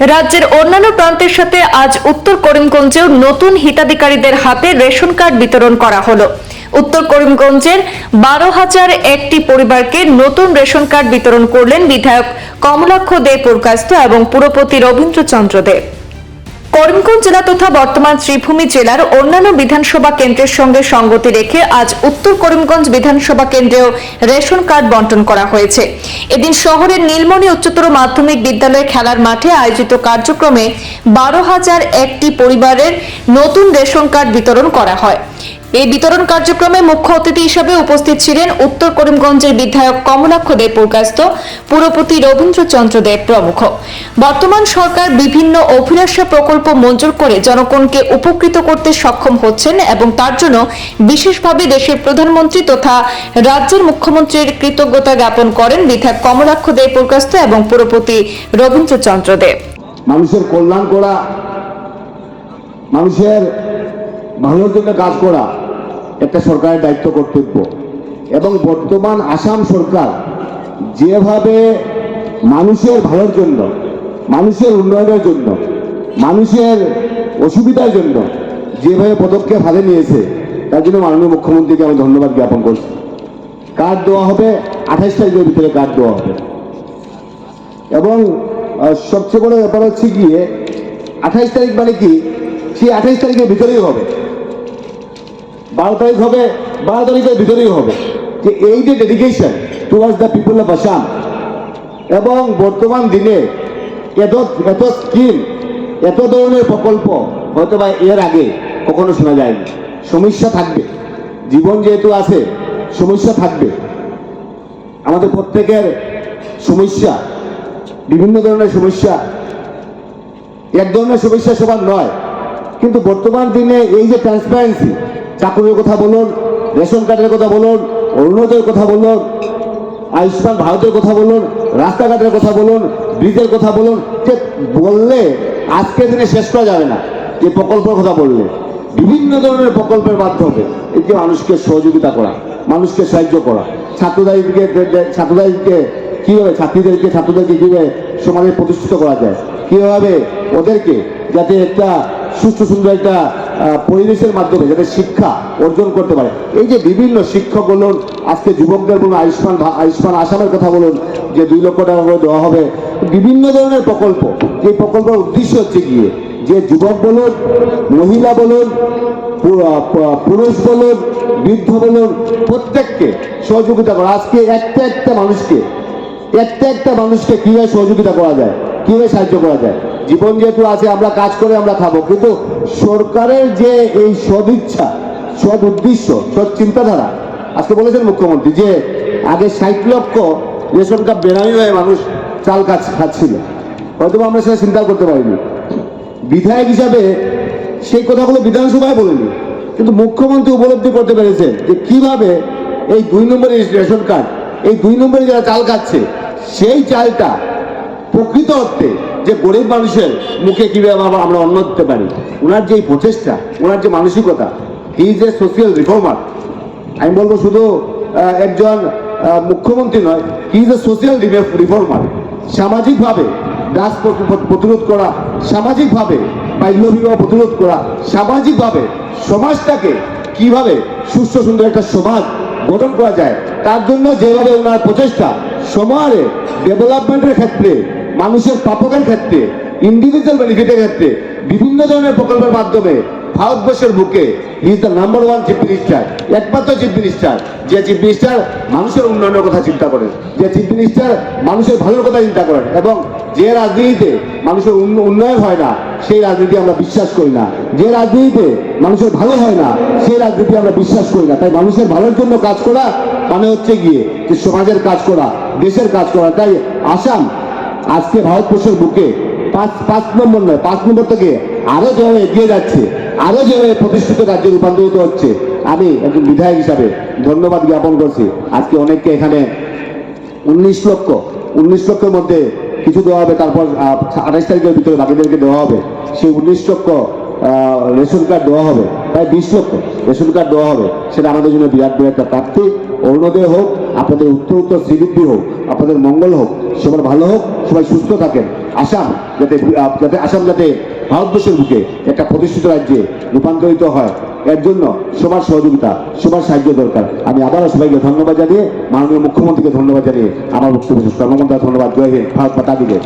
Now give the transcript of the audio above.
রাজ্যের অন্যান্য প্রান্তের সাথে আজ উত্তর করিমগঞ্জেও নতুন হিতাধিকারীদের হাতে রেশন কার্ড বিতরণ করা হলো। উত্তর করিমগঞ্জের 12,001টি পরিবারকে নতুন রেশন কার্ড বিতরণ করলেন বিধায়ক কমলাক্ষ দে পুরকায়স্থ এবং পুরপতি রবীন্দ্রচন্দ্র দে। করিমগঞ্জ জেলা তথা বর্তমান শ্রীভূমি জেলার অন্যান্য বিধানসভা কেন্দ্রের সঙ্গে সঙ্গতি রেখে আজ উত্তর করিমগঞ্জ বিধানসভা কেন্দ্রেও রেশন কার্ড বন্টন করা হয়েছে। এদিন শহরের নীলমণি উচ্চতর মাধ্যমিক বিদ্যালয়ের খেলার মাঠে আয়োজিত কার্যক্রমে 12,001টি পরিবারের নতুন রেশন কার্ড বিতরণ করা হয়। এই বিতরণ কার্যক্রমে মুখ্য অতিথি হিসেবে উপস্থিত ছিলেন উত্তর করিমগঞ্জের বিধায়ক কমলাক্ষ দে পুরকায়স্থ, পুরপতি রবীন্দ্রচন্দ্র দে প্রমুখ। বর্তমান সরকার বিভিন্ন অভিলাষা প্রকল্প মঞ্জুর করে জনগণকে উপকৃত করতে সক্ষম হচ্ছেন এবং তার জন্য বিশেষভাবে দেশের প্রধানমন্ত্রী তথা রাজ্যের মুখ্যমন্ত্রীর কৃতজ্ঞতা জ্ঞাপন করেন বিধায়ক কমলাক্ষ দে পুরকায়স্থ এবং পুরপতি রবীন্দ্রচন্দ্র দে। মানুষের কল্যাণ করা, মানুষের ভালোর জন্য কাজ করা একটা সরকারের দায়িত্ব, কর্তব্য। এবং বর্তমান আসাম সরকার যেভাবে মানুষের ভালোর জন্য, মানুষের উন্নয়নের জন্য, মানুষের অসুবিধার জন্য যেভাবে পদক্ষেপ হাতে নিয়েছে, তার জন্য মাননীয় মুখ্যমন্ত্রীকে আমি ধন্যবাদ জ্ঞাপন করছি। কার্ড দেওয়া হবে 28 তারিখের ভিতরে, কার্ড দেওয়া হবে। এবং সবচেয়ে বড় ব্যাপার হচ্ছে গিয়ে 28 তারিখ মানে কি, সেই 28 তারিখের ভিতরেই হবে, 12 তারিখ হবে, 12 তারিখের ভিতরেই হবে। যে এই যে dedication towards the people of Assam, এবং বর্তমান দিনে এত স্কিম, এত ধরনের প্রকল্প হয়তো বা এর আগে কখনো শোনা যায়নি। সমস্যা থাকবে, জীবন যেহেতু আছে সমস্যা থাকবে, আমাদের প্রত্যেকের সমস্যা, বিভিন্ন ধরনের সমস্যা, এক ধরনের সমস্যা সবার নয়। কিন্তু বর্তমান দিনে এই যে ট্রান্সপারেন্সি, চাকরির কথা বলুন, রেশন কার্ডের কথা বলুন, অরুণোদয়ের কথা বলুন, আয়ুষ্মান ভারতের কথা বলুন, রাস্তাঘাটের কথা বলুন, ব্রিজের কথা বলুন, যে বললে আজকের দিনে শেষ করা যাবে না। যে প্রকল্পের কথা বললে, বিভিন্ন ধরনের প্রকল্পের মাধ্যমে এই যে মানুষকে সহযোগিতা করা, মানুষকে সাহায্য করা, ছাত্রদেরকে কীভাবে, ছাত্রদেরকে কীভাবে সমাজে প্রতিষ্ঠিত করা যায়, কীভাবে ওদেরকে যাতে একটা সুস্থ সুন্দর একটা পরিবেশের মাধ্যমে যাতে শিক্ষা অর্জন করতে পারে। এই যে বিভিন্ন শিক্ষক বলুন, আজকে যুবকদের বলুন, আয়ুষ্মান আসামের কথা বলুন, যে 2 লক্ষ টাকা করে দেওয়া হবে, বিভিন্ন ধরনের প্রকল্প। এই প্রকল্পের উদ্দেশ্য হচ্ছে গিয়ে যে যুবক বলুন, মহিলা বলুন, পুরুষ বলুন, বৃদ্ধ বলুন, প্রত্যেককে সহযোগিতা করা। আজকে একটা মানুষকে কীভাবে সহযোগিতা করা যায়, কীভাবে সাহায্য করা যায়। জীবন যেহেতু আছে, আমরা কাজ করে আমরা খাবো, কিন্তু সরকারের যে এই সদিচ্ছা, সদ উদ্দেশ্য, সদ চিন্তাধারা, আজকে বলেছেন মুখ্যমন্ত্রী যে আগে 60 লক্ষ রেশন কার্ড বেনামি হয়ে মানুষ চাল খাচ্ছিল, হয়তো আমরা সেটা চিন্তা করতে পারিনি। বিধায়ক হিসাবে সেই কথাগুলো বিধানসভায় বলেনি, কিন্তু মুখ্যমন্ত্রী উপলব্ধি করতে পেরেছেন যে কিভাবে এই 2 নম্বরের রেশন কার্ড, এই 2 নম্বরে যারা চাল খাচ্ছে, সেই চালটা প্রকৃত অর্থে যে গরিব মানুষের মুখে কিভাবে আমরা অন্ন দিতে পারি। ওনার যে প্রচেষ্টা, ওনার যে মানসিকতা, he is a social reformer. আমি বলবো শুধু একজন মুখ্যমন্ত্রী নয়, he is a social reformer. সামাজিকভাবে দাস প্রতিরোধ করা, সামাজিকভাবে বাল্যবিবাহ প্রতিরোধ করা, সামাজিকভাবে সমাজটাকে কিভাবে সুস্থ সুন্দর একটা সমাজ গঠন করা যায়, তার জন্য যেভাবে ওনার প্রচেষ্টা, সমাজে ডেভেলপমেন্টের ক্ষেত্রে, মানুষের প্রাপকের ক্ষেত্রে, ইন্ডিভিজুয়াল বেনিফিটের ক্ষেত্রে বিভিন্ন ধরনের প্রকল্পের মাধ্যমে ভারতবর্ষের বুকে he is the number 1 chief minister, একমাত্র চিফ মিনিস্টার যে চিফ মিনিস্টার মানুষের উন্নয়নের কথা চিন্তা করেন, যে চিফ মিনিস্টার মানুষের ভালোর কথা চিন্তা করেন। এবং যে রাজনীতিতে মানুষের উন্নয়ন হয় না, সেই রাজনীতি আমরা বিশ্বাস করি না। যে রাজনীতিতে মানুষের ভালো হয় না, সেই রাজনীতি আমরা বিশ্বাস করি না। তাই মানুষের ভালোর জন্য কাজ করা মানে হচ্ছে গিয়ে যে সমাজের কাজ করা, দেশের কাজ করা। তাই আসাম আজকে ভারতবর্ষের বুকে 5 নম্বর নয়, 5 নম্বর থেকে আরো যেভাবে এগিয়ে যাচ্ছে, আরো যেভাবে প্রতিষ্ঠিত রাজ্যে রূপান্তরিত হচ্ছে, আমি একজন বিধায়ক হিসাবে ধন্যবাদ জ্ঞাপন করছি। আজকে অনেককে এখানে 19 লক্ষের মধ্যে কিছু দেওয়া হবে, তারপর 28 তারিখের ভিতরে বাকিদেরকে দেওয়া হবে। সেই 19 লক্ষ রেশন কার্ড দেওয়া হবে, প্রায় 20 লক্ষ রেশন কার্ড দেওয়া হবে। সেটা আমাদের জন্য বিরাট বড় একটা প্রাপ্তি। অরুণোদয় হোক, আপনাদের উত্তর শ্রীবৃদ্ধি হোক, আপনাদের মঙ্গল হোক, সবার ভালো হোক, সবাই সুস্থ থাকেন। আসাম যাতে আসাম যাতে ভারতবর্ষের বুকে একটা প্রতিষ্ঠিত রাজ্যে রূপান্তরিত হয়, এর জন্য সবার সহযোগিতা, সবার সাহায্য দরকার। আমি আবারও সবাইকে ধন্যবাদ জানিয়ে, মাননীয় মুখ্যমন্ত্রীকে ধন্যবাদ জানিয়ে আমার বক্তব্য শেষ করলাম। ধন্যবাদ। জয় হিন্দ। ভারত মাতা কি জয়।